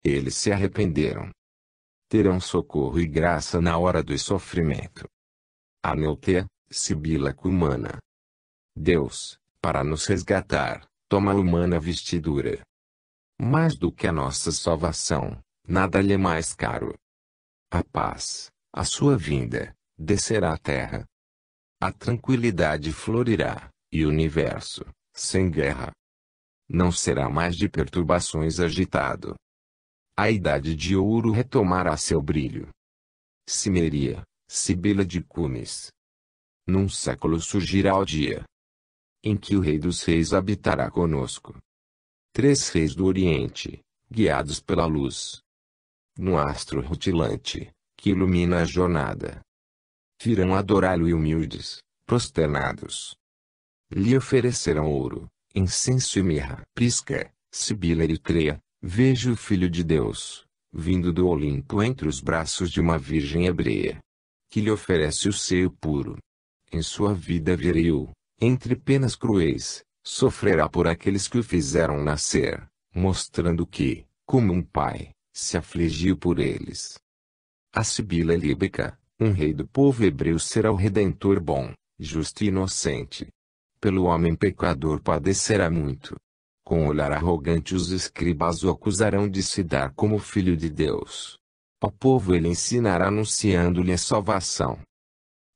Eles se arrependeram. Terão socorro e graça na hora do sofrimento. Aneutea, Sibila Cumana. Deus, para nos resgatar, toma a humana vestidura. Mais do que a nossa salvação, nada lhe é mais caro. A paz, a sua vinda, descerá à terra. A tranquilidade florirá, e o universo, sem guerra, não será mais de perturbações agitado. A idade de ouro retomará seu brilho. Cimeria, Sibila de Cumes. Num século surgirá o dia em que o Rei dos Reis habitará conosco. 3 reis do Oriente, guiados pela luz. No astro rutilante, que ilumina a jornada. Virão adorá-lo e humildes, prosternados. Lhe oferecerão ouro, incenso e mirra. Prisca, Sibila Eritreia, vejo o Filho de Deus, vindo do Olimpo entre os braços de uma virgem hebreia, que lhe oferece o seio puro. Em sua vida viril, entre penas cruéis, sofrerá por aqueles que o fizeram nascer, mostrando que, como um pai, se afligiu por eles. A Sibila Líbica, um rei do povo hebreu será o Redentor bom, justo e inocente. Pelo homem pecador padecerá muito. Com olhar arrogante os escribas o acusarão de se dar como filho de Deus. Ao povo ele ensinará anunciando-lhe a salvação.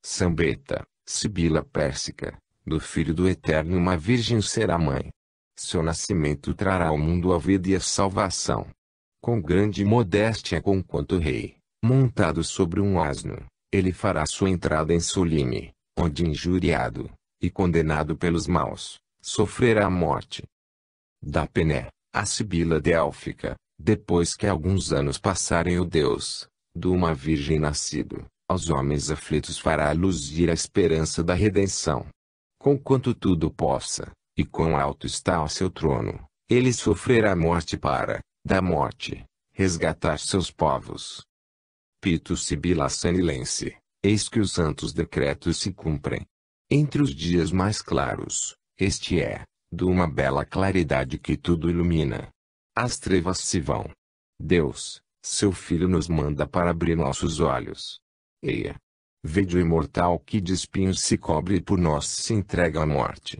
Sambeta, Sibila Pérsica, do Filho do Eterno uma virgem será mãe. Seu nascimento trará ao mundo a vida e a salvação. Com grande modéstia conquanto rei, montado sobre um asno, ele fará sua entrada em Solime, onde injuriado, e condenado pelos maus, sofrerá a morte. Da Pené, a Sibila Délfica, depois que alguns anos passarem o Deus, de uma virgem nascido, aos homens aflitos fará luzir a esperança da redenção. Conquanto tudo possa, e quão alto está o seu trono, ele sofrerá a morte para, da morte, resgatar seus povos. Pito Sibila Sanilense, eis que os santos decretos se cumprem. Entre os dias mais claros, este é, de uma bela claridade que tudo ilumina. As trevas se vão. Deus, seu Filho nos manda para abrir nossos olhos. Eia! Vede o imortal que de espinhos se cobre e por nós se entrega à morte.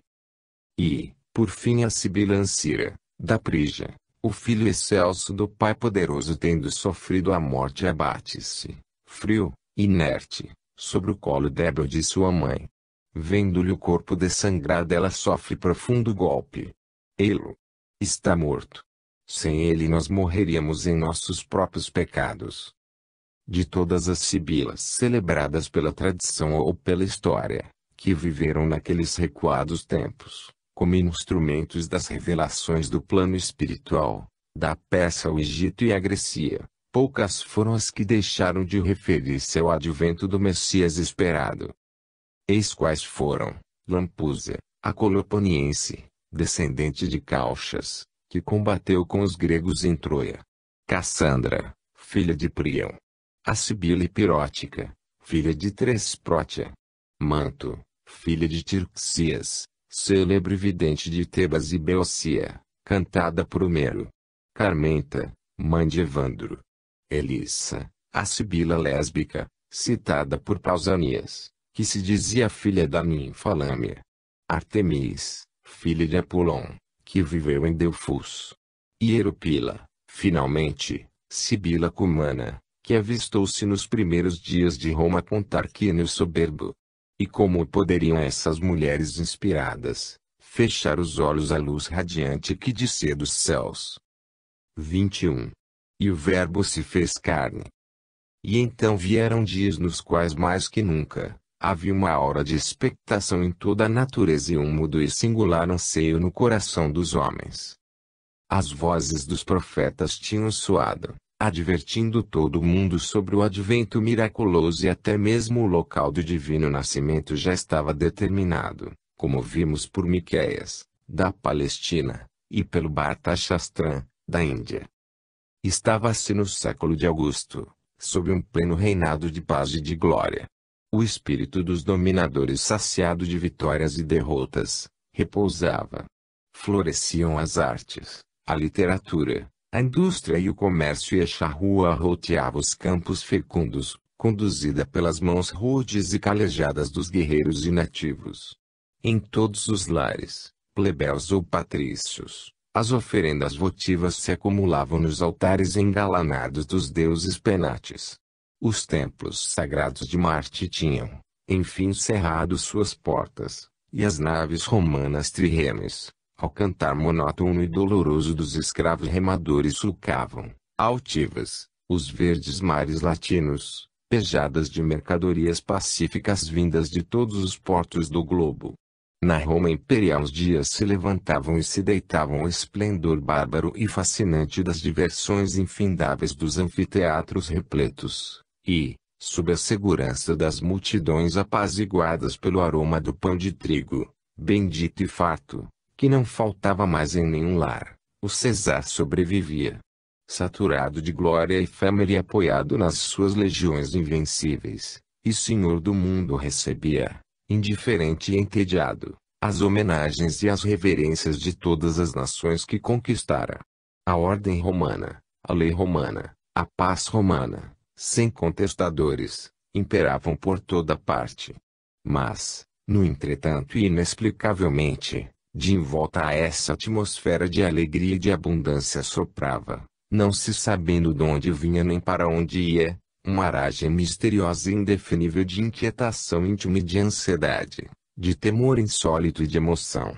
E, por fim a Sibila Ancira, da Prígia, o filho excelso do Pai poderoso tendo sofrido a morte abate-se, frio, inerte, sobre o colo débil de sua mãe. Vendo-lhe o corpo dessangrado ela sofre profundo golpe. Ele está morto. Sem ele nós morreríamos em nossos próprios pecados. De todas as sibilas celebradas pela tradição ou pela história, que viveram naqueles recuados tempos, como instrumentos das revelações do plano espiritual, da Pérsia ao Egito e à Grécia, poucas foram as que deixaram de referir-se ao advento do Messias esperado. Eis quais foram: Lampusa, a Coloponiense, descendente de Cauchas, que combateu com os gregos em Troia. Cassandra, filha de Príamo. A Sibila Epirótica, filha de Tresprotia. Manto, filha de Tirxias, célebre vidente de Tebas e Beocia, cantada por Homero. Carmenta, mãe de Evandro. Elissa, a Sibila Lésbica, citada por Pausanias, que se dizia filha da ninfa Lâmia. Artemis, filha de Apolon, que viveu em Delfos. Hieropila, finalmente, Sibila Cumana, que avistou-se nos primeiros dias de Roma com Tarquínio Soberbo. E como poderiam essas mulheres inspiradas fechar os olhos à luz radiante que descia dos céus? 21. E o Verbo se fez carne. E então vieram dias nos quais mais que nunca, havia uma aura de expectação em toda a natureza e um mudo e singular anseio no coração dos homens. As vozes dos profetas tinham soado, advertindo todo o mundo sobre o advento miraculoso e até mesmo o local do divino nascimento já estava determinado, como vimos por Miqueias, da Palestina, e pelo Bharata Shastram, da Índia. Estava-se no século de Augusto, sob um pleno reinado de paz e de glória. O espírito dos dominadores saciado de vitórias e derrotas, repousava. Floresciam as artes, a literatura, A indústria e o comércio e a charrua roteava os campos fecundos, conduzida pelas mãos rudes e calejadas dos guerreiros e nativos. Em todos os lares, plebeus ou patrícios, as oferendas votivas se acumulavam nos altares engalanados dos deuses penates. Os templos sagrados de Marte tinham, enfim, cerrado suas portas, e as naves romanas trirremes, ao cantar monótono e doloroso dos escravos remadores, sulcavam, altivas, os verdes mares latinos, pejadas de mercadorias pacíficas vindas de todos os portos do globo. Na Roma imperial os dias se levantavam e se deitavam ao esplendor bárbaro e fascinante das diversões infindáveis dos anfiteatros repletos, e, sob a segurança das multidões apaziguadas pelo aroma do pão de trigo, bendito e farto, que não faltava mais em nenhum lar, o César sobrevivia. Saturado de glória efêmera e apoiado nas suas legiões invencíveis, e senhor do mundo recebia, indiferente e entediado, as homenagens e as reverências de todas as nações que conquistara. A ordem romana, a lei romana, a paz romana, sem contestadores, imperavam por toda parte. Mas, no entretanto e inexplicavelmente, de envolta a essa atmosfera de alegria e de abundância soprava, não se sabendo de onde vinha nem para onde ia, uma aragem misteriosa e indefinível de inquietação íntima e de ansiedade, de temor insólito e de emoção.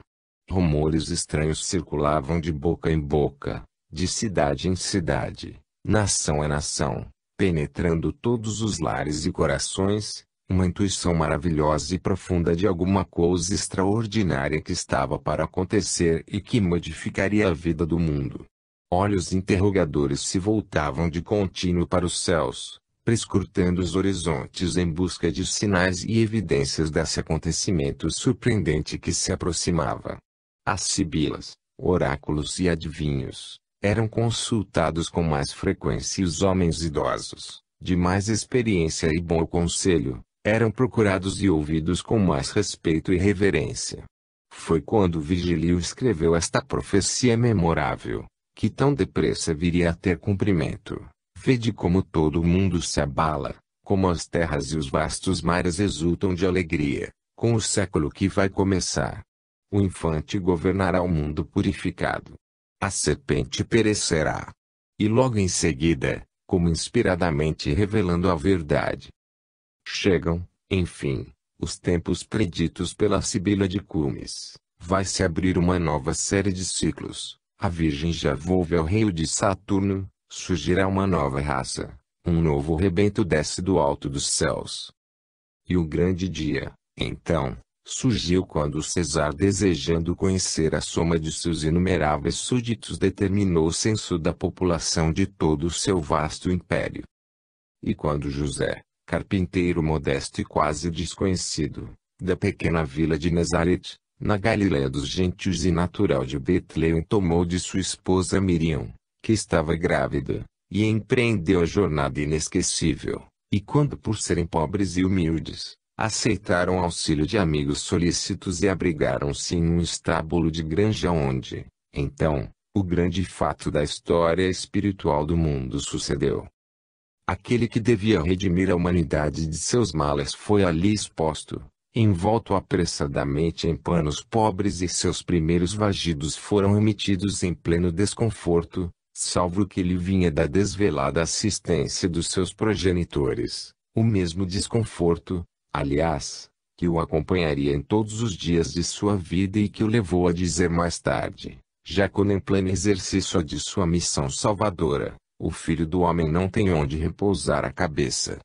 Rumores estranhos circulavam de boca em boca, de cidade em cidade, nação a nação, penetrando todos os lares e corações, uma intuição maravilhosa e profunda de alguma coisa extraordinária que estava para acontecer e que modificaria a vida do mundo. Olhos interrogadores se voltavam de contínuo para os céus, prescrutando os horizontes em busca de sinais e evidências desse acontecimento surpreendente que se aproximava. As sibilas, oráculos e adivinhos, eram consultados com mais frequência e os homens idosos, de mais experiência e bom conselho, eram procurados e ouvidos com mais respeito e reverência. Foi quando Virgílio escreveu esta profecia memorável, que tão depressa viria a ter cumprimento. Vede como todo o mundo se abala, como as terras e os vastos mares exultam de alegria, com o século que vai começar. O infante governará o mundo purificado. A serpente perecerá. E logo em seguida, como inspiradamente revelando a verdade, chegam, enfim, os tempos preditos pela Sibila de Cumes. Vai-se abrir uma nova série de ciclos. A Virgem já volve ao reino de Saturno, surgirá uma nova raça, um novo rebento desce do alto dos céus. E o grande dia, então, surgiu quando César, desejando conhecer a soma de seus inumeráveis súditos, determinou o censo da população de todo o seu vasto império. E quando José, carpinteiro modesto e quase desconhecido, da pequena vila de Nazareth, na Galiléia dos gentios e natural de Betleém, tomou de sua esposa Miriam, que estava grávida, e empreendeu a jornada inesquecível, e quando por serem pobres e humildes, aceitaram auxílio de amigos solícitos e abrigaram-se em um estábulo de granja onde, então, o grande fato da história espiritual do mundo sucedeu. Aquele que devia redimir a humanidade de seus males foi ali exposto, envolto apressadamente em panos pobres, e seus primeiros vagidos foram emitidos em pleno desconforto, salvo o que lhe vinha da desvelada assistência dos seus progenitores, o mesmo desconforto, aliás, que o acompanharia em todos os dias de sua vida e que o levou a dizer mais tarde, já quando em pleno exercício de sua missão salvadora, o Filho do Homem não tem onde repousar a cabeça.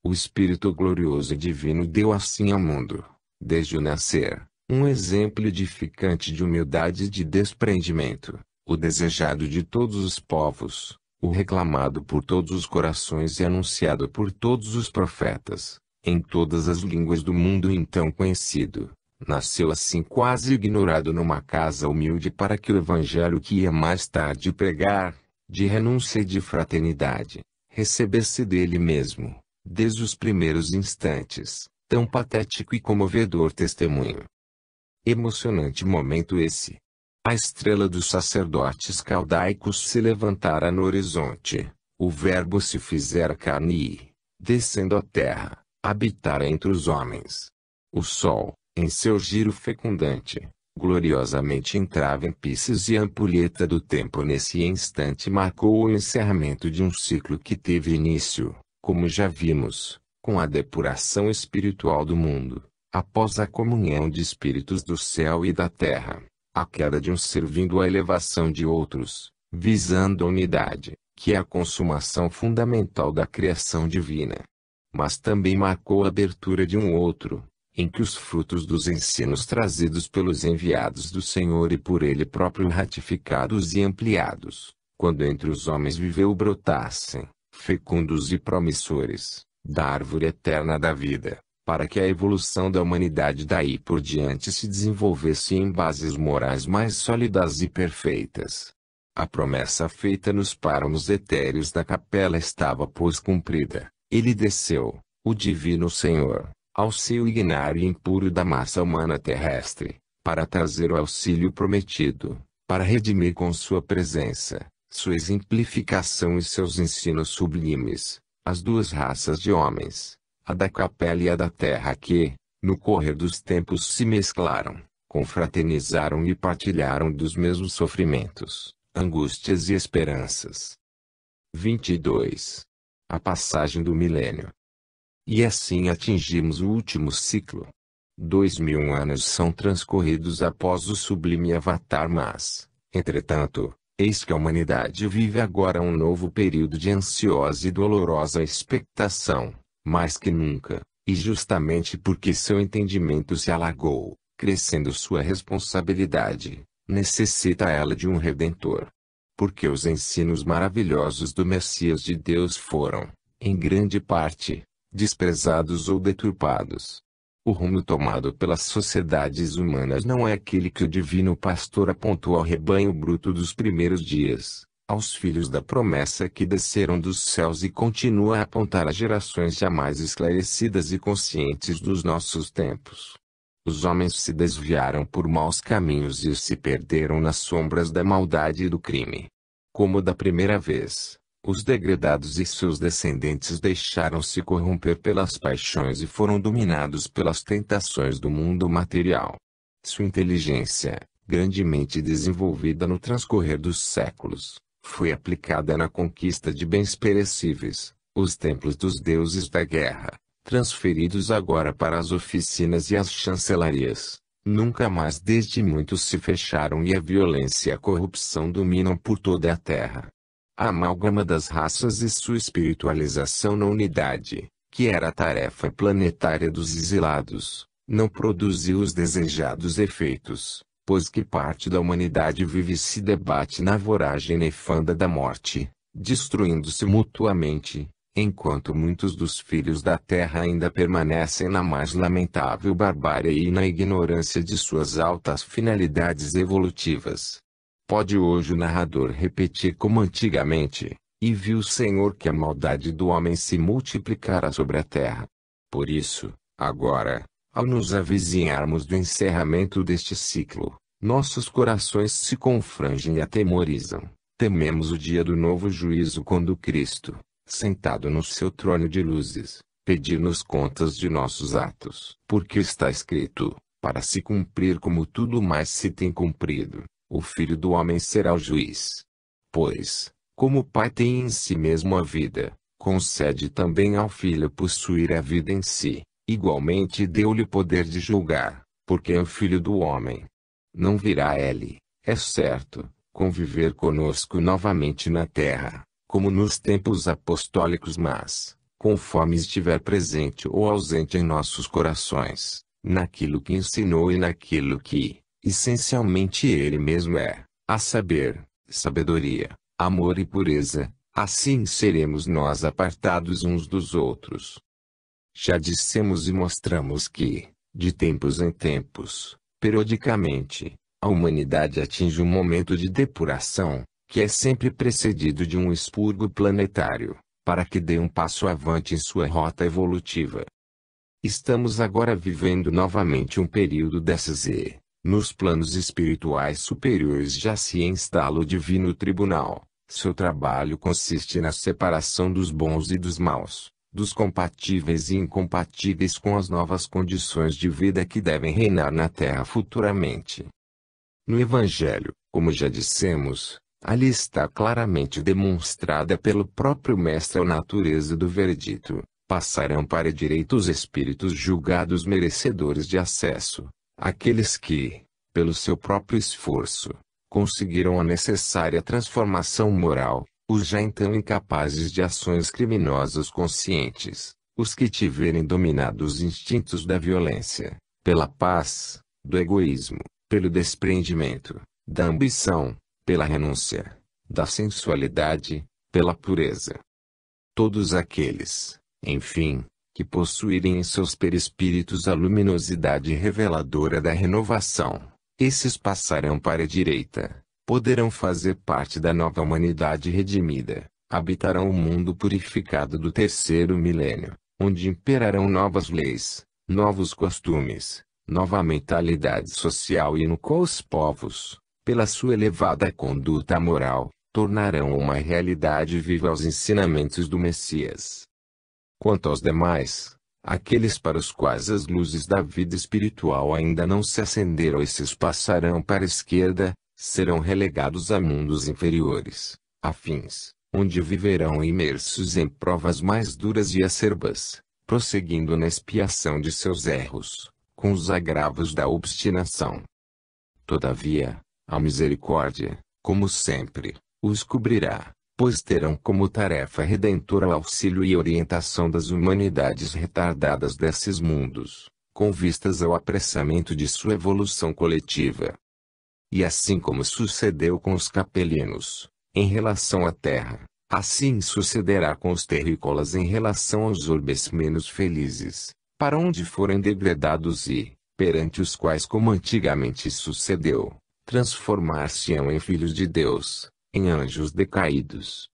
O Espírito glorioso e divino deu assim ao mundo, desde o nascer, um exemplo edificante de humildade e de desprendimento, o desejado de todos os povos, o reclamado por todos os corações e anunciado por todos os profetas, em todas as línguas do mundo então conhecido. Nasceu assim quase ignorado numa casa humilde para que o evangelho que ia mais tarde pregar, de renúncia e de fraternidade, recebesse dele mesmo, desde os primeiros instantes, tão patético e comovedor testemunho. Emocionante momento esse. A estrela dos sacerdotes caldaicos se levantara no horizonte. O Verbo se fizera carne e, descendo à terra, habitara entre os homens. O sol, em seu giro fecundante, gloriosamente entrava em Pisces e a ampulheta do tempo nesse instante marcou o encerramento de um ciclo que teve início, como já vimos, com a depuração espiritual do mundo, após a comunhão de espíritos do céu e da terra, a queda de um servindo à elevação de outros, visando a unidade, que é a consumação fundamental da criação divina. Mas também marcou a abertura de um outro, em que os frutos dos ensinos trazidos pelos enviados do Senhor e por Ele próprio ratificados e ampliados, quando entre os homens viveu brotassem, fecundos e promissores, da árvore eterna da vida, para que a evolução da humanidade daí por diante se desenvolvesse em bases morais mais sólidas e perfeitas. A promessa feita nos páramos etéreos da capela estava pois cumprida. Ele desceu, o Divino Senhor, ao seio ignário e impuro da massa humana terrestre, para trazer o auxílio prometido, para redimir com sua presença, sua exemplificação e seus ensinos sublimes, as duas raças de homens, a da capela e a da terra que, no correr dos tempos se mesclaram, confraternizaram e partilharam dos mesmos sofrimentos, angústias e esperanças. 22. A passagem do milênio. E assim atingimos o último ciclo. 2000 anos são transcorridos após o sublime avatar, mas, entretanto, eis que a humanidade vive agora um novo período de ansiosa e dolorosa expectação, mais que nunca, e justamente porque seu entendimento se alargou, crescendo sua responsabilidade, necessita ela de um Redentor. Porque os ensinos maravilhosos do Messias de Deus foram, em grande parte, desprezados ou deturpados. O rumo tomado pelas sociedades humanas não é aquele que o divino pastor apontou ao rebanho bruto dos primeiros dias, aos filhos da promessa que desceram dos céus e continua a apontar a gerações jamais esclarecidas e conscientes dos nossos tempos. Os homens se desviaram por maus caminhos e se perderam nas sombras da maldade e do crime. Como da primeira vez, os degredados e seus descendentes deixaram-se corromper pelas paixões e foram dominados pelas tentações do mundo material. Sua inteligência, grandemente desenvolvida no transcorrer dos séculos, foi aplicada na conquista de bens perecíveis, os templos dos deuses da guerra, transferidos agora para as oficinas e as chancelarias, nunca mais desde muitos se fecharam e a violência e a corrupção dominam por toda a terra. A amálgama das raças e sua espiritualização na unidade, que era a tarefa planetária dos exilados, não produziu os desejados efeitos, pois que parte da humanidade vive e se debate na voragem nefanda da morte, destruindo-se mutuamente, enquanto muitos dos filhos da terra ainda permanecem na mais lamentável barbárie e na ignorância de suas altas finalidades evolutivas. Pode hoje o narrador repetir como antigamente, e viu o Senhor que a maldade do homem se multiplicara sobre a terra. Por isso, agora, ao nos avizinharmos do encerramento deste ciclo, nossos corações se confrangem e atemorizam. Tememos o dia do novo juízo quando Cristo, sentado no seu trono de luzes, pedir-nos contas de nossos atos. Porque está escrito, para se cumprir como tudo mais se tem cumprido, o Filho do Homem será o juiz. Pois, como o Pai tem em si mesmo a vida, concede também ao Filho possuir a vida em si, igualmente deu-lhe o poder de julgar, porque é o Filho do Homem. Não virá ele, é certo, conviver conosco novamente na terra, como nos tempos apostólicos, mas, conforme estiver presente ou ausente em nossos corações, naquilo que ensinou e naquilo que, essencialmente ele mesmo é, a saber, sabedoria, amor e pureza, assim seremos nós apartados uns dos outros. Já dissemos e mostramos que, de tempos em tempos, periodicamente, a humanidade atinge um momento de depuração, que é sempre precedido de um expurgo planetário, para que dê um passo avante em sua rota evolutiva. Estamos agora vivendo novamente um período dessas Nos planos espirituais superiores já se instala o divino tribunal. Seu trabalho consiste na separação dos bons e dos maus, dos compatíveis e incompatíveis com as novas condições de vida que devem reinar na Terra futuramente. No Evangelho, como já dissemos, ali está claramente demonstrada pelo próprio Mestre a natureza do veredito. Passarão para a direita os espíritos julgados merecedores de acesso, aqueles que, pelo seu próprio esforço, conseguiram a necessária transformação moral, os já então incapazes de ações criminosas conscientes, os que tiverem dominado os instintos da violência, pela paz, do egoísmo, pelo desprendimento, da ambição, pela renúncia, da sensualidade, pela pureza. Todos aqueles, enfim, que possuírem em seus perispíritos a luminosidade reveladora da renovação, esses passarão para a direita, poderão fazer parte da nova humanidade redimida, habitarão o mundo purificado do terceiro milênio, onde imperarão novas leis, novos costumes, nova mentalidade social e no qual os povos, pela sua elevada conduta moral, tornarão uma realidade viva os ensinamentos do Messias. Quanto aos demais, aqueles para os quais as luzes da vida espiritual ainda não se acenderam, esses passarão para a esquerda, serão relegados a mundos inferiores, afins, onde viverão imersos em provas mais duras e acerbas, prosseguindo na expiação de seus erros, com os agravos da obstinação. Todavia, a misericórdia, como sempre, os cobrirá, pois terão como tarefa redentora o auxílio e orientação das humanidades retardadas desses mundos, com vistas ao apressamento de sua evolução coletiva. E assim como sucedeu com os capelinos, em relação à terra, assim sucederá com os terrícolas em relação aos orbes menos felizes, para onde forem degradados e, perante os quais como antigamente sucedeu, transformar-se-ão em filhos de Deus, em anjos decaídos.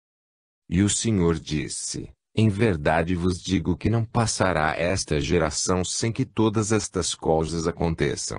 E o Senhor disse: em verdade vos digo que não passará esta geração sem que todas estas coisas aconteçam.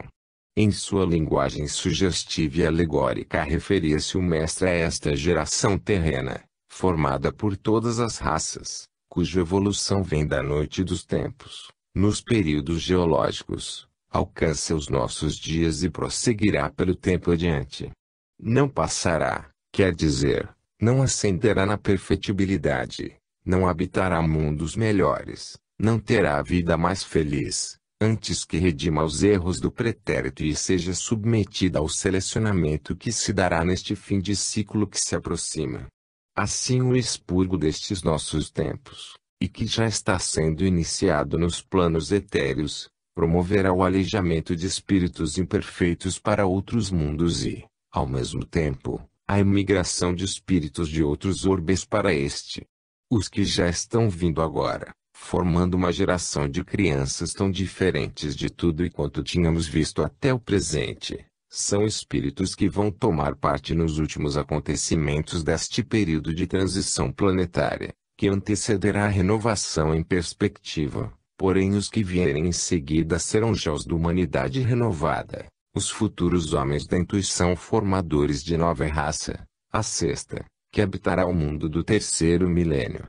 Em sua linguagem sugestiva e alegórica referia-se o Mestre a esta geração terrena, formada por todas as raças, cuja evolução vem da noite dos tempos, nos períodos geológicos, alcança os nossos dias e prosseguirá pelo tempo adiante. Não passará, quer dizer, não ascenderá na perfectibilidade, não habitará mundos melhores, não terá a vida mais feliz, antes que redima os erros do pretérito e seja submetida ao selecionamento que se dará neste fim de ciclo que se aproxima. Assim o expurgo destes nossos tempos, e que já está sendo iniciado nos planos etéreos, promoverá o alejamento de espíritos imperfeitos para outros mundos e, ao mesmo tempo, a imigração de espíritos de outros orbes para este. Os que já estão vindo agora, formando uma geração de crianças tão diferentes de tudo e quanto tínhamos visto até o presente, são espíritos que vão tomar parte nos últimos acontecimentos deste período de transição planetária, que antecederá a renovação em perspectiva, porém os que vierem em seguida serão já os da humanidade renovada, os futuros homens da intuição formadores de nova raça, a sexta, que habitará o mundo do terceiro milênio.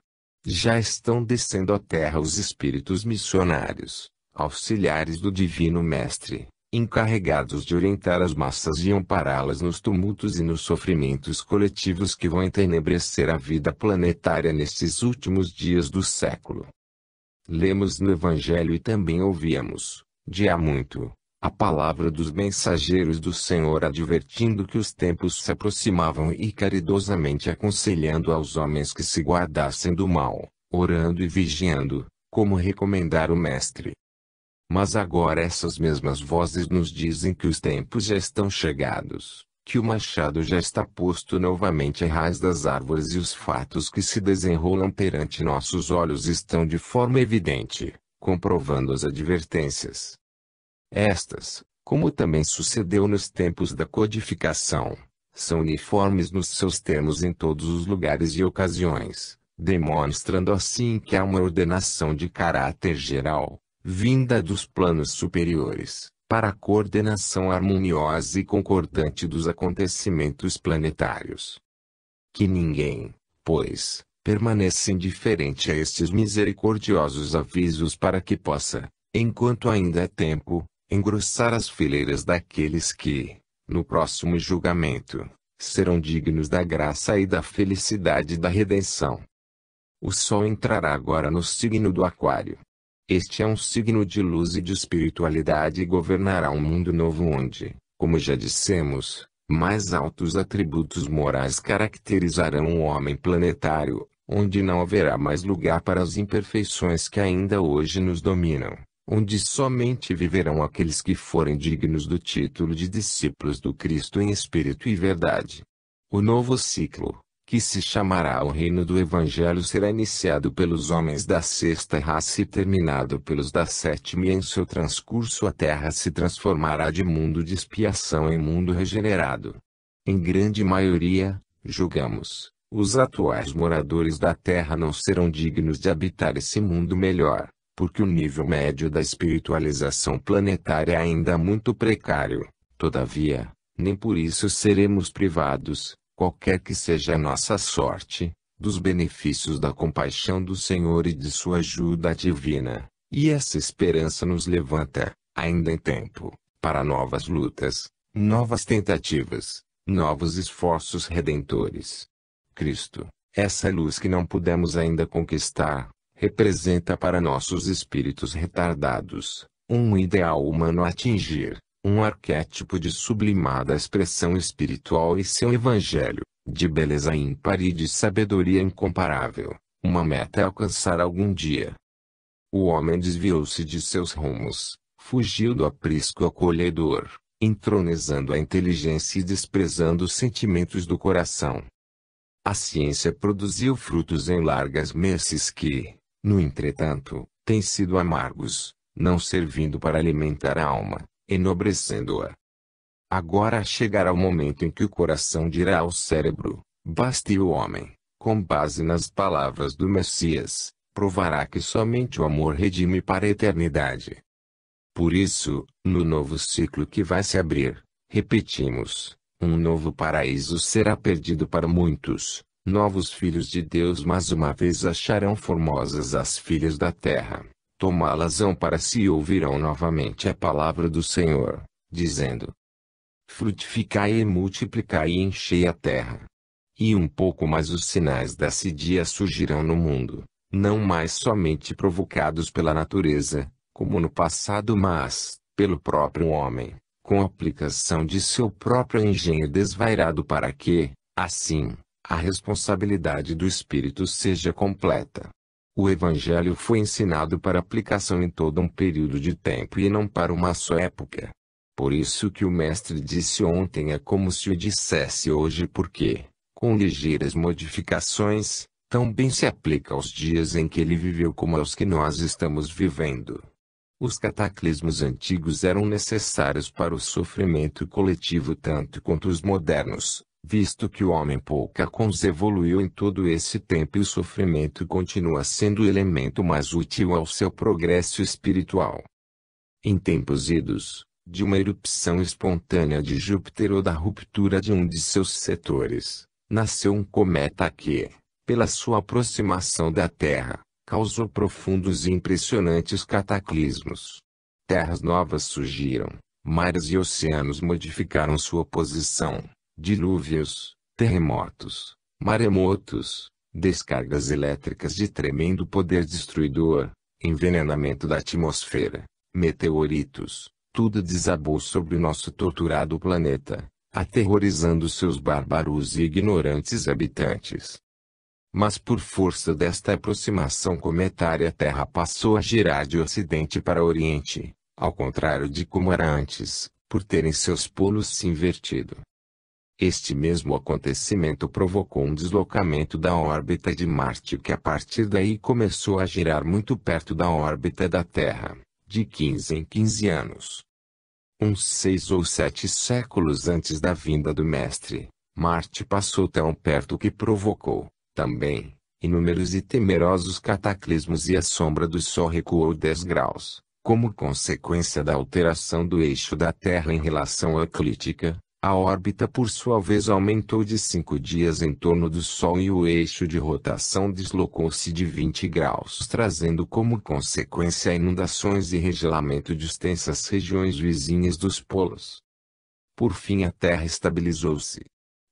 Já estão descendo à Terra os espíritos missionários, auxiliares do Divino Mestre, encarregados de orientar as massas e ampará-las nos tumultos e nos sofrimentos coletivos que vão entenebrecer a vida planetária nestes últimos dias do século. Lemos no Evangelho e também ouvíamos, de há muito, a palavra dos mensageiros do Senhor advertindo que os tempos se aproximavam e caridosamente aconselhando aos homens que se guardassem do mal, orando e vigiando, como recomendara o Mestre. Mas agora essas mesmas vozes nos dizem que os tempos já estão chegados, que o machado já está posto novamente à raiz das árvores e os fatos que se desenrolam perante nossos olhos estão de forma evidente, comprovando as advertências. Estas, como também sucedeu nos tempos da codificação, são uniformes nos seus termos em todos os lugares e ocasiões, demonstrando assim que há uma ordenação de caráter geral, vinda dos planos superiores, para a coordenação harmoniosa e concordante dos acontecimentos planetários. Que ninguém, pois, permaneça indiferente a estes misericordiosos avisos para que possa, enquanto ainda é tempo, engrossar as fileiras daqueles que, no próximo julgamento, serão dignos da graça e da felicidade da redenção. O Sol entrará agora no signo do Aquário. Este é um signo de luz e de espiritualidade e governará um mundo novo onde, como já dissemos, mais altos atributos morais caracterizarão o homem planetário, onde não haverá mais lugar para as imperfeições que ainda hoje nos dominam, onde somente viverão aqueles que forem dignos do título de discípulos do Cristo em espírito e verdade. O novo ciclo, que se chamará o Reino do Evangelho, será iniciado pelos homens da sexta raça e terminado pelos da sétima, e em seu transcurso a Terra se transformará de mundo de expiação em mundo regenerado. Em grande maioria, julgamos, os atuais moradores da Terra não serão dignos de habitar esse mundo melhor, porque o nível médio da espiritualização planetária é ainda muito precário. Todavia, nem por isso seremos privados, qualquer que seja a nossa sorte, dos benefícios da compaixão do Senhor e de sua ajuda divina, e essa esperança nos levanta, ainda em tempo, para novas lutas, novas tentativas, novos esforços redentores. Cristo, essa luz que não pudemos ainda conquistar, representa para nossos espíritos retardados, um ideal humano a atingir, um arquétipo de sublimada expressão espiritual e seu evangelho, de beleza ímpar e de sabedoria incomparável, uma meta a alcançar algum dia. O homem desviou-se de seus rumos, fugiu do aprisco acolhedor, entronizando a inteligência e desprezando os sentimentos do coração. A ciência produziu frutos em largas messes que, no entretanto, têm sido amargos, não servindo para alimentar a alma, enobrecendo-a. Agora chegará o momento em que o coração dirá ao cérebro: baste o homem, com base nas palavras do Messias, provará que somente o amor redime para a eternidade. Por isso, no novo ciclo que vai se abrir, repetimos, um novo paraíso será perdido para muitos, novos filhos de Deus mais uma vez acharão formosas as filhas da terra, tomá-las-ão para si e ouvirão novamente a palavra do Senhor, dizendo: frutificai e multiplicai e enchei a terra. E um pouco mais os sinais desse dia surgirão no mundo, não mais somente provocados pela natureza, como no passado, mas, pelo próprio homem, com a aplicação de seu próprio engenho desvairado para que, assim, a responsabilidade do Espírito seja completa. O Evangelho foi ensinado para aplicação em todo um período de tempo e não para uma só época. Por isso que o Mestre disse ontem é como se o dissesse hoje, porque, com ligeiras modificações, também se aplica aos dias em que ele viveu como aos que nós estamos vivendo. Os cataclismos antigos eram necessários para o sofrimento coletivo tanto quanto os modernos, visto que o homem poucas evoluiu em todo esse tempo e o sofrimento continua sendo o elemento mais útil ao seu progresso espiritual. Em tempos idos, de uma erupção espontânea de Júpiter ou da ruptura de um de seus setores, nasceu um cometa que, pela sua aproximação da Terra, causou profundos e impressionantes cataclismos. Terras novas surgiram, mares e oceanos modificaram sua posição, dilúvios, terremotos, maremotos, descargas elétricas de tremendo poder destruidor, envenenamento da atmosfera, meteoritos, tudo desabou sobre o nosso torturado planeta, aterrorizando seus bárbaros e ignorantes habitantes. Mas por força desta aproximação cometária a Terra passou a girar de Ocidente para Oriente, ao contrário de como era antes, por terem seus polos se invertido. Este mesmo acontecimento provocou um deslocamento da órbita de Marte que a partir daí começou a girar muito perto da órbita da Terra, de 15 em 15 anos. Uns 6 ou 7 séculos antes da vinda do Mestre, Marte passou tão perto que provocou, também, inúmeros e temerosos cataclismos e a sombra do Sol recuou 10 graus, Como consequência da alteração do eixo da Terra em relação à eclíptica, a órbita por sua vez aumentou de 5 dias em torno do Sol e o eixo de rotação deslocou-se de 20 graus, trazendo como consequência inundações e regelamento de extensas regiões vizinhas dos polos. Por fim a Terra estabilizou-se.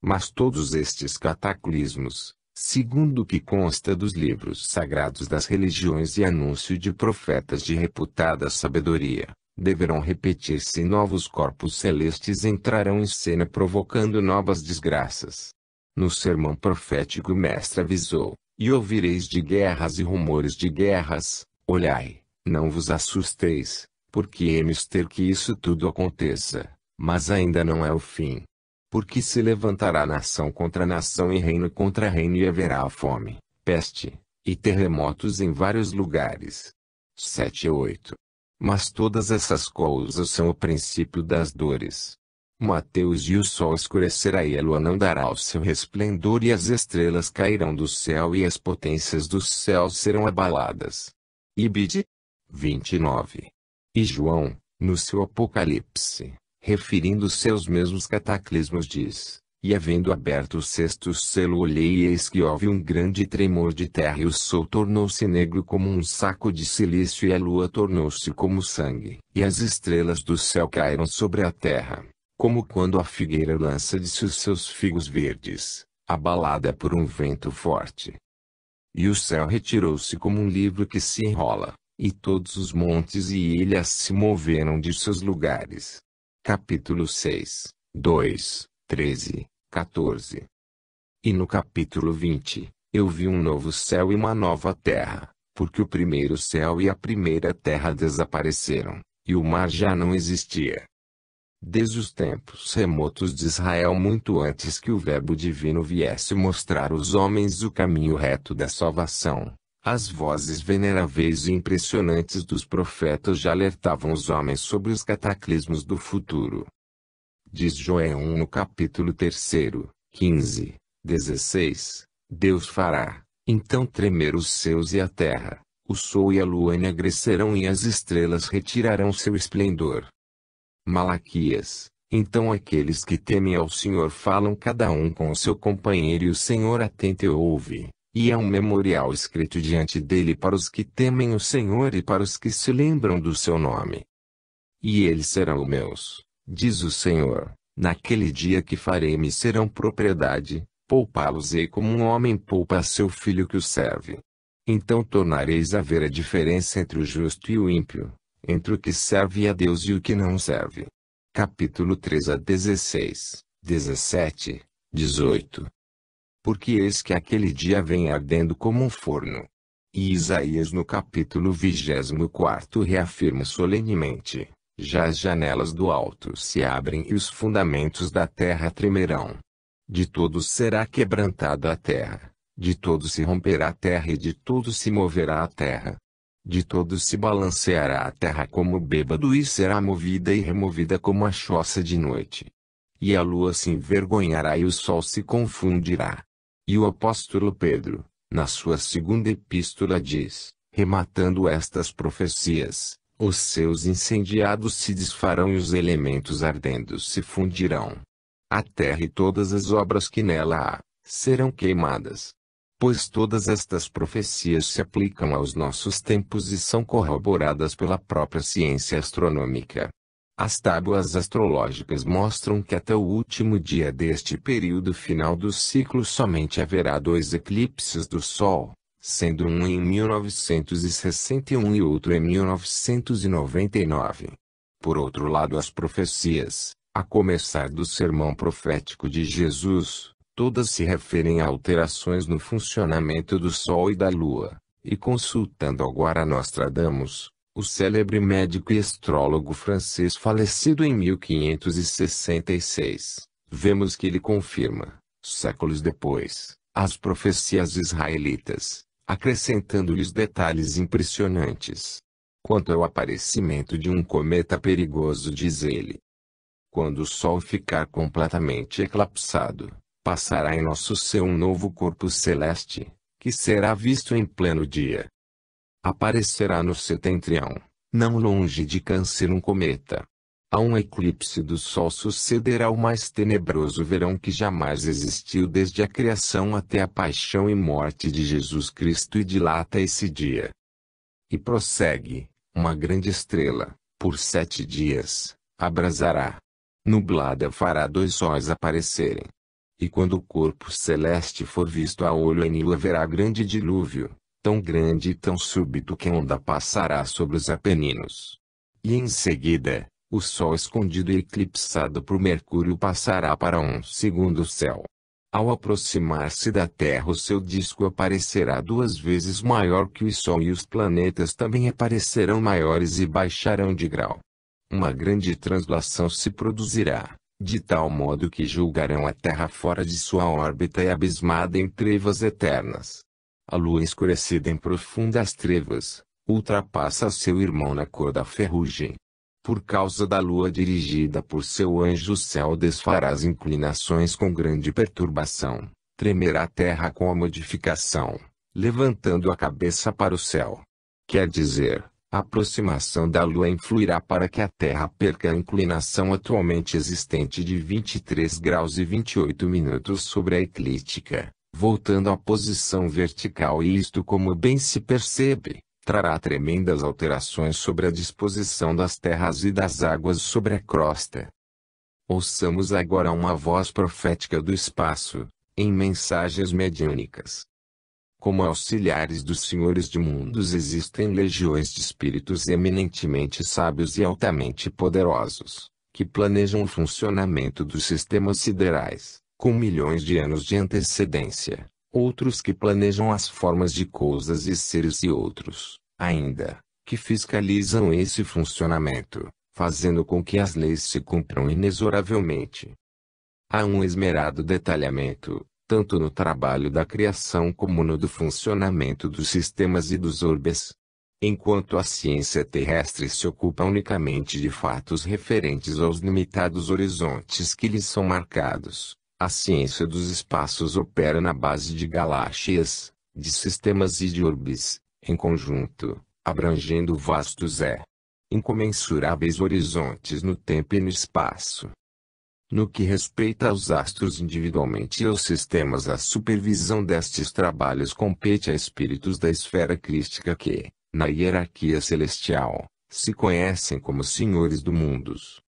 Mas todos estes cataclismos, segundo o que consta dos livros sagrados das religiões e anúncio de profetas de reputada sabedoria, deverão repetir-se e novos corpos celestes entrarão em cena provocando novas desgraças. No sermão profético o mestre avisou, e ouvireis de guerras e rumores de guerras, olhai, não vos assusteis, porque é mister que isso tudo aconteça, mas ainda não é o fim. Porque se levantará nação contra nação e reino contra reino e haverá fome, peste, e terremotos em vários lugares. 7 e 8. Mas todas essas coisas são o princípio das dores. Mateus. E o sol escurecerá e a lua não dará o seu resplendor e as estrelas cairão do céu e as potências dos céus serão abaladas. Ibid. 29. E João, no seu Apocalipse, referindo-se aos mesmos cataclismos diz, e havendo aberto o sexto selo olhei e eis que houve um grande tremor de terra e o sol tornou-se negro como um saco de cilício e a lua tornou-se como sangue e as estrelas do céu caíram sobre a terra, como quando a figueira lança de si os seus figos verdes, abalada por um vento forte. E o céu retirou-se como um livro que se enrola, e todos os montes e ilhas se moveram de seus lugares. Capítulo 6, 2, 13, 14. E no capítulo 20, eu vi um novo céu e uma nova terra, porque o primeiro céu e a primeira terra desapareceram, e o mar já não existia. Desde os tempos remotos de Israel, muito antes que o Verbo Divino viesse mostrar aos homens o caminho reto da salvação, as vozes veneráveis e impressionantes dos profetas já alertavam os homens sobre os cataclismos do futuro. Diz Joel 1 no capítulo 3, 15, 16, Deus fará, então tremer os céus e a terra, o sol e a lua enegrecerão e as estrelas retirarão seu esplendor. Malaquias, então aqueles que temem ao Senhor falam cada um com o seu companheiro e o Senhor atenta e ouve. E é um memorial escrito diante dele para os que temem o Senhor e para os que se lembram do seu nome. E eles serão meus, diz o Senhor, naquele dia que farei-me serão propriedade, poupá-los-ei como um homem poupa a seu filho que o serve. Então tornareis a ver a diferença entre o justo e o ímpio, entre o que serve a Deus e o que não serve. Capítulo 3 a 16, 17, 18. Porque eis que aquele dia vem ardendo como um forno. E Isaías no capítulo 24 reafirma solenemente, já as janelas do alto se abrem e os fundamentos da terra tremerão. De todos será quebrantada a terra, de todos se romperá a terra e de todos se moverá a terra. De todos se balanceará a terra como bêbado e será movida e removida como a choça de noite. E a lua se envergonhará e o sol se confundirá. E o apóstolo Pedro, na sua segunda epístola diz, rematando estas profecias, os seus incendiados se desfarão e os elementos ardendo se fundirão. A terra e todas as obras que nela há, serão queimadas. Pois todas estas profecias se aplicam aos nossos tempos e são corroboradas pela própria ciência astronômica. As tábuas astrológicas mostram que até o último dia deste período final do ciclo somente haverá 2 eclipses do Sol, sendo um em 1961 e outro em 1999. Por outro lado, as profecias, a começar do sermão profético de Jesus, todas se referem a alterações no funcionamento do Sol e da Lua, e consultando agora Nostradamus, o célebre médico e astrólogo francês falecido em 1566, vemos que ele confirma, séculos depois, as profecias israelitas, acrescentando-lhes detalhes impressionantes. Quanto ao aparecimento de um cometa perigoso, diz ele: quando o Sol ficar completamente eclipsado, passará em nosso céu um novo corpo celeste, que será visto em pleno dia. Aparecerá no setentrião, não longe de Câncer um cometa. A um eclipse do Sol sucederá o mais tenebroso verão que jamais existiu desde a criação até a paixão e morte de Jesus Cristo, e dilata esse dia. E prossegue, uma grande estrela, por 7 dias, abrasará. Nublada fará 2 sóis aparecerem. E quando o corpo celeste for visto a olho nu, haverá grande dilúvio, tão grande e tão súbito que onda passará sobre os Apeninos. E em seguida, o Sol escondido e eclipsado por Mercúrio passará para um segundo céu. Ao aproximar-se da Terra, o seu disco aparecerá 2 vezes maior que o Sol, e os planetas também aparecerão maiores e baixarão de grau. Uma grande translação se produzirá, de tal modo que julgarão a Terra fora de sua órbita e abismada em trevas eternas. A Lua, escurecida em profundas trevas, ultrapassa seu irmão na cor da ferrugem. Por causa da Lua dirigida por seu anjo, o céu desfará as inclinações com grande perturbação, tremerá a terra com a modificação, levantando a cabeça para o céu. Quer dizer, a aproximação da Lua influirá para que a Terra perca a inclinação atualmente existente de 23 graus e 28 minutos sobre a eclíptica, voltando à posição vertical, e isto, como bem se percebe, trará tremendas alterações sobre a disposição das terras e das águas sobre a crosta. Ouçamos agora uma voz profética do espaço, em mensagens mediúnicas. Como auxiliares dos senhores de mundos existem legiões de espíritos eminentemente sábios e altamente poderosos, que planejam o funcionamento dos sistemas siderais, com milhões de anos de antecedência. Outros que planejam as formas de coisas e seres, e outros, ainda, que fiscalizam esse funcionamento, fazendo com que as leis se cumpram inexoravelmente. Há um esmerado detalhamento, tanto no trabalho da criação como no do funcionamento dos sistemas e dos orbes. Enquanto a ciência terrestre se ocupa unicamente de fatos referentes aos limitados horizontes que lhes são marcados, a ciência dos espaços opera na base de galáxias, de sistemas e de orbes, em conjunto, abrangendo vastos incomensuráveis horizontes no tempo e no espaço. No que respeita aos astros individualmente e aos sistemas, a supervisão destes trabalhos compete a espíritos da esfera crística que, na hierarquia celestial, se conhecem como senhores do mundos.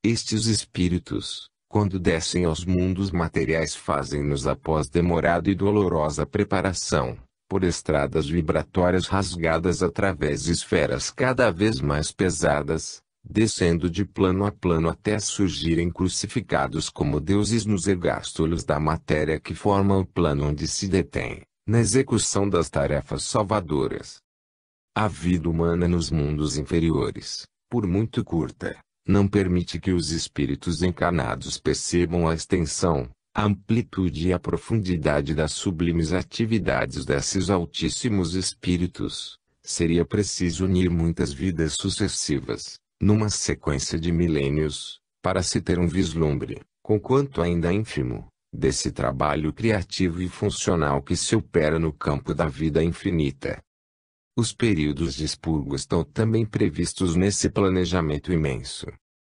Estes espíritos, quando descem aos mundos materiais, fazem-nos, após demorada e dolorosa preparação, por estradas vibratórias rasgadas através de esferas cada vez mais pesadas, descendo de plano a plano até surgirem crucificados como deuses nos ergástulos da matéria que formam o plano onde se detém, na execução das tarefas salvadoras. A vida humana nos mundos inferiores, por muito curta, não permite que os espíritos encarnados percebam a extensão, a amplitude e a profundidade das sublimes atividades desses altíssimos espíritos. Seria preciso unir muitas vidas sucessivas, numa sequência de milênios, para se ter um vislumbre, conquanto ainda ínfimo, desse trabalho criativo e funcional que se opera no campo da vida infinita. Os períodos de expurgo estão também previstos nesse planejamento imenso.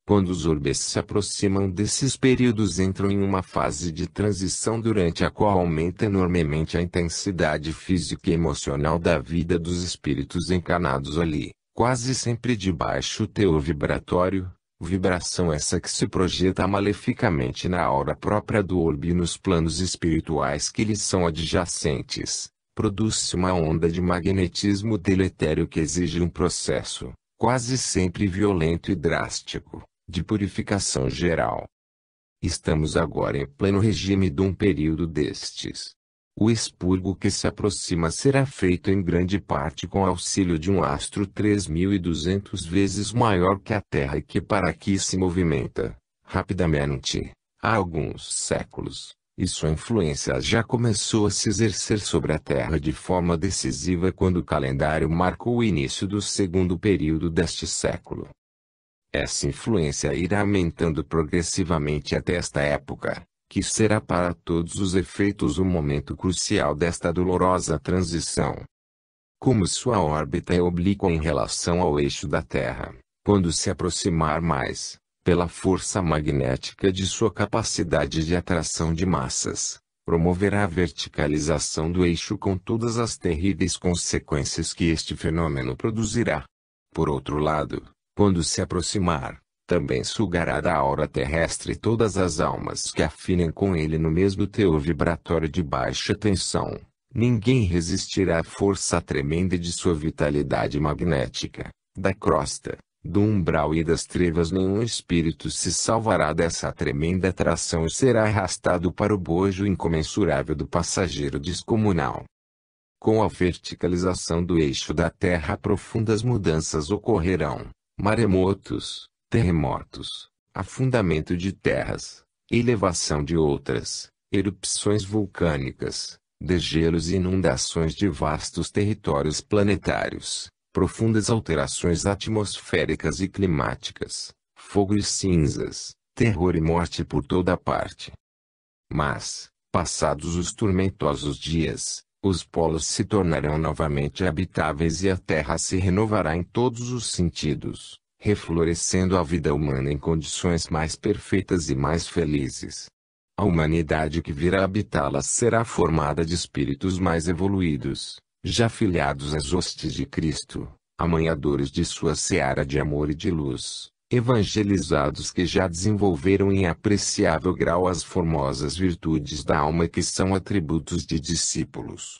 Quando os orbes se aproximam desses períodos, entram em uma fase de transição durante a qual aumenta enormemente a intensidade física e emocional da vida dos espíritos encarnados ali, quase sempre de baixo teor vibratório, vibração essa que se projeta maleficamente na aura própria do orbe e nos planos espirituais que lhes são adjacentes. Produz-se uma onda de magnetismo deletério que exige um processo, quase sempre violento e drástico, de purificação geral. Estamos agora em pleno regime de um período destes. O expurgo que se aproxima será feito em grande parte com auxílio de um astro 3.200 vezes maior que a Terra e que para aqui se movimenta, rapidamente, há alguns séculos. E sua influência já começou a se exercer sobre a Terra de forma decisiva quando o calendário marcou o início do segundo período deste século. Essa influência irá aumentando progressivamente até esta época, que será para todos os efeitos o momento crucial desta dolorosa transição. Como sua órbita é oblíqua em relação ao eixo da Terra, quando se aproximar mais, pela força magnética de sua capacidade de atração de massas, promoverá a verticalização do eixo com todas as terríveis consequências que este fenômeno produzirá. Por outro lado, quando se aproximar, também sugará da aura terrestre todas as almas que afinem com ele no mesmo teor vibratório de baixa tensão. Ninguém resistirá à força tremenda de sua vitalidade magnética, da crosta, do umbral e das trevas. Nenhum espírito se salvará dessa tremenda atração e será arrastado para o bojo incomensurável do passageiro descomunal. Com a verticalização do eixo da Terra, profundas mudanças ocorrerão: maremotos, terremotos, afundamento de terras, elevação de outras, erupções vulcânicas, degelos e inundações de vastos territórios planetários, profundas alterações atmosféricas e climáticas, fogo e cinzas, terror e morte por toda parte. Mas, passados os tormentosos dias, os polos se tornarão novamente habitáveis e a Terra se renovará em todos os sentidos, reflorescendo a vida humana em condições mais perfeitas e mais felizes. A humanidade que virá habitá-la será formada de espíritos mais evoluídos, já filiados às hostes de Cristo, amanhadores de sua seara de amor e de luz, evangelizados que já desenvolveram em apreciável grau as formosas virtudes da alma que são atributos de discípulos.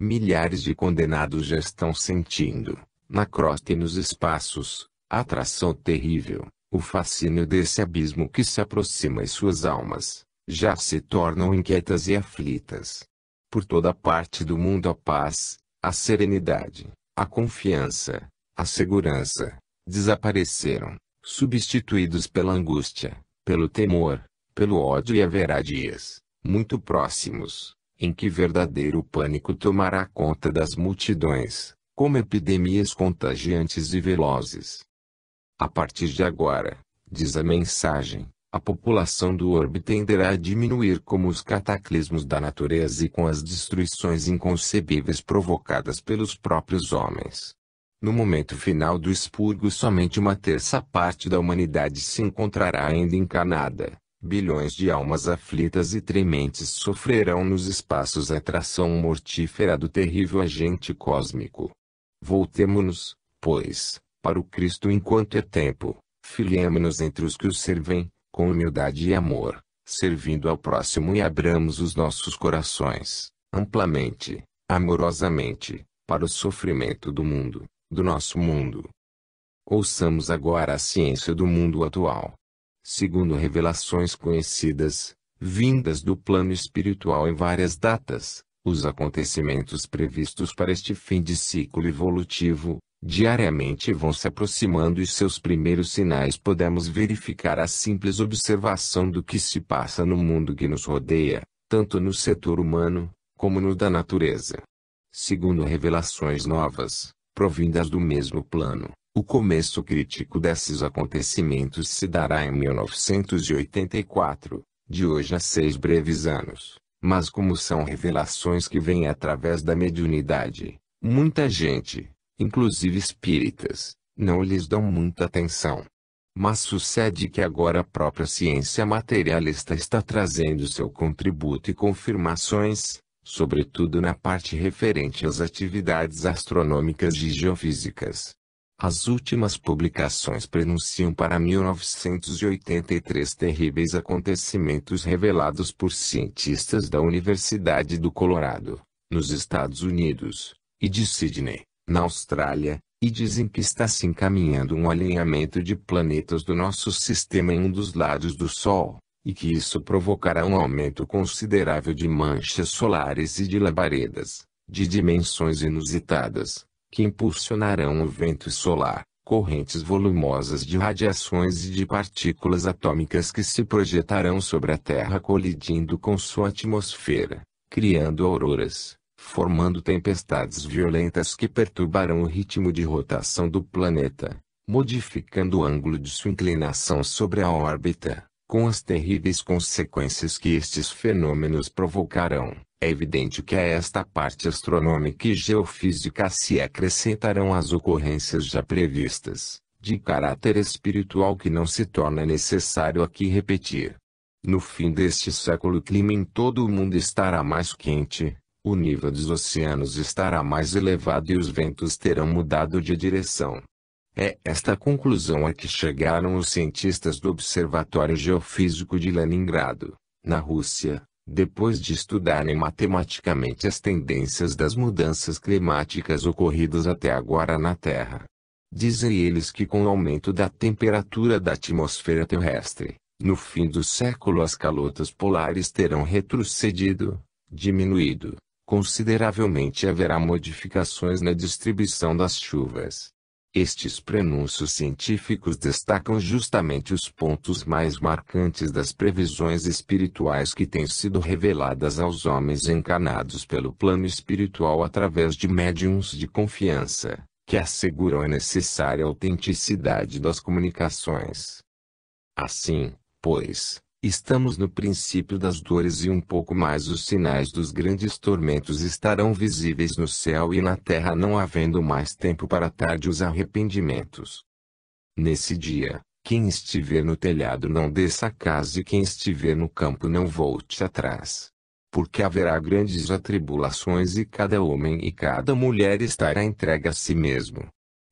Milhares de condenados já estão sentindo, na crosta e nos espaços, a atração terrível, o fascínio desse abismo que se aproxima e suas almas já se tornam inquietas e aflitas. Por toda parte do mundo a paz, a serenidade, a confiança, a segurança, desapareceram, substituídos pela angústia, pelo temor, pelo ódio, e haverá dias, muito próximos, em que verdadeiro pânico tomará conta das multidões, como epidemias contagiantes e velozes. A partir de agora, diz a mensagem, a população do orbe tenderá a diminuir como os cataclismos da natureza e com as destruições inconcebíveis provocadas pelos próprios homens. No momento final do expurgo, somente uma terça parte da humanidade se encontrará ainda encarnada. Bilhões de almas aflitas e trementes sofrerão nos espaços a atração mortífera do terrível agente cósmico. Voltemo-nos, pois, para o Cristo enquanto é tempo, filiemo-nos entre os que o servem, com humildade e amor, servindo ao próximo, e abramos os nossos corações, amplamente, amorosamente, para o sofrimento do mundo, do nosso mundo. Ouçamos agora a ciência do mundo atual. Segundo revelações conhecidas, vindas do plano espiritual em várias datas, os acontecimentos previstos para este fim de ciclo evolutivo, diariamente vão se aproximando, e seus primeiros sinais podemos verificar à simples observação do que se passa no mundo que nos rodeia, tanto no setor humano, como no da natureza. Segundo revelações novas, provindas do mesmo plano, o começo crítico desses acontecimentos se dará em 1984, de hoje a 6 breves anos. Mas como são revelações que vêm através da mediunidade, muita gente, inclusive espíritas, não lhes dão muita atenção. Mas sucede que agora a própria ciência materialista está trazendo seu contributo e confirmações, sobretudo na parte referente às atividades astronômicas e geofísicas. As últimas publicações prenunciam para 1983 terríveis acontecimentos revelados por cientistas da Universidade do Colorado, nos Estados Unidos, e de Sydney, na Austrália, e dizem que está se encaminhando um alinhamento de planetas do nosso sistema em um dos lados do Sol, e que isso provocará um aumento considerável de manchas solares e de labaredas, de dimensões inusitadas, que impulsionarão o vento solar, correntes volumosas de radiações e de partículas atômicas que se projetarão sobre a Terra colidindo com sua atmosfera, criando auroras, formando tempestades violentas que perturbarão o ritmo de rotação do planeta, modificando o ângulo de sua inclinação sobre a órbita, Com as terríveis consequências que estes fenômenos provocarão, é evidente que a esta parte astronômica e geofísica se acrescentarão as ocorrências já previstas, de caráter espiritual que não se torna necessário aqui repetir. No fim deste século o clima em todo o mundo estará mais quente, o nível dos oceanos estará mais elevado e os ventos terão mudado de direção. É esta conclusão a que chegaram os cientistas do Observatório Geofísico de Leningrado, na Rússia, depois de estudarem matematicamente as tendências das mudanças climáticas ocorridas até agora na Terra. Dizem eles que com o aumento da temperatura da atmosfera terrestre, no fim do século as calotas polares terão retrocedido, diminuído, consideravelmente e haverá modificações na distribuição das chuvas. Estes prenúncios científicos destacam justamente os pontos mais marcantes das previsões espirituais que têm sido reveladas aos homens encarnados pelo plano espiritual através de médiuns de confiança, que asseguram a necessária autenticidade das comunicações. Assim, pois, estamos no princípio das dores e um pouco mais os sinais dos grandes tormentos estarão visíveis no céu e na terra não havendo mais tempo para tardios arrependimentos. Nesse dia, quem estiver no telhado não desça a casa e quem estiver no campo não volte atrás. Porque haverá grandes atribulações e cada homem e cada mulher estará entregue a si mesmo.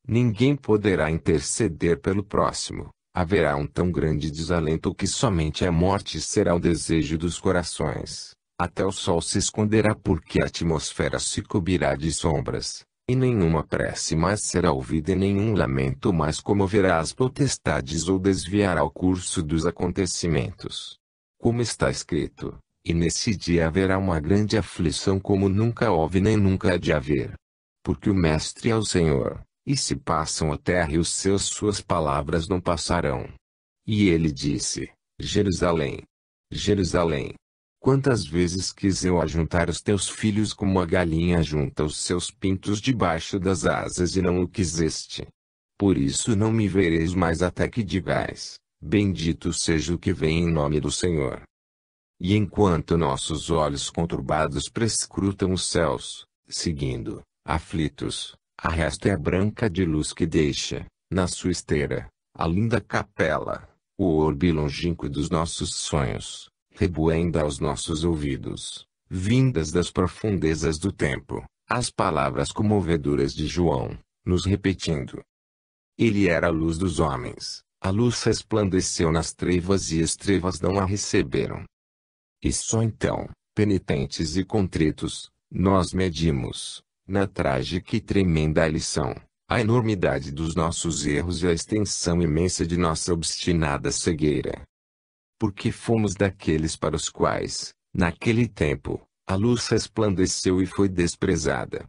Ninguém poderá interceder pelo próximo. Haverá um tão grande desalento que somente a morte será o desejo dos corações. Até o sol se esconderá porque a atmosfera se cobrirá de sombras, e nenhuma prece mais será ouvida e nenhum lamento mais comoverá as potestades ou desviará o curso dos acontecimentos. Como está escrito, e nesse dia haverá uma grande aflição como nunca houve nem nunca há de haver. Porque o Mestre é o Senhor. E se passam a terra e suas palavras não passarão. E ele disse, Jerusalém, Jerusalém, quantas vezes quis eu ajuntar os teus filhos como a galinha junta os seus pintos debaixo das asas e não o quiseste. Por isso não me vereis mais até que digais, bendito seja o que vem em nome do Senhor. E enquanto nossos olhos conturbados prescrutam os céus, seguindo, aflitos, a resta é a branca de luz que deixa, na sua esteira, a linda capela, o orbe longínquo dos nossos sonhos, rebuenda aos nossos ouvidos, vindas das profundezas do tempo, as palavras comovedoras de João, nos repetindo. Ele era a luz dos homens, a luz resplandeceu nas trevas e as trevas não a receberam. E só então, penitentes e contritos, nós medimos, na trágica e tremenda lição, a enormidade dos nossos erros e a extensão imensa de nossa obstinada cegueira. Porque fomos daqueles para os quais, naquele tempo, a luz resplandeceu e foi desprezada.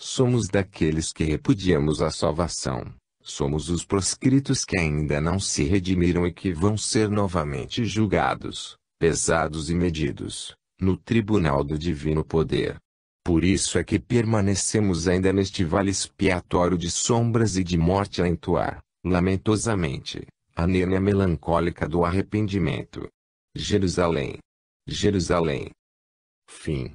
Somos daqueles que repudiamos a salvação, somos os proscritos que ainda não se redimiram e que vão ser novamente julgados, pesados e medidos, no tribunal do divino poder. Por isso é que permanecemos ainda neste vale expiatório de sombras e de morte a entoar, lamentosamente, a nênia melancólica do arrependimento. Jerusalém, Jerusalém. Fim.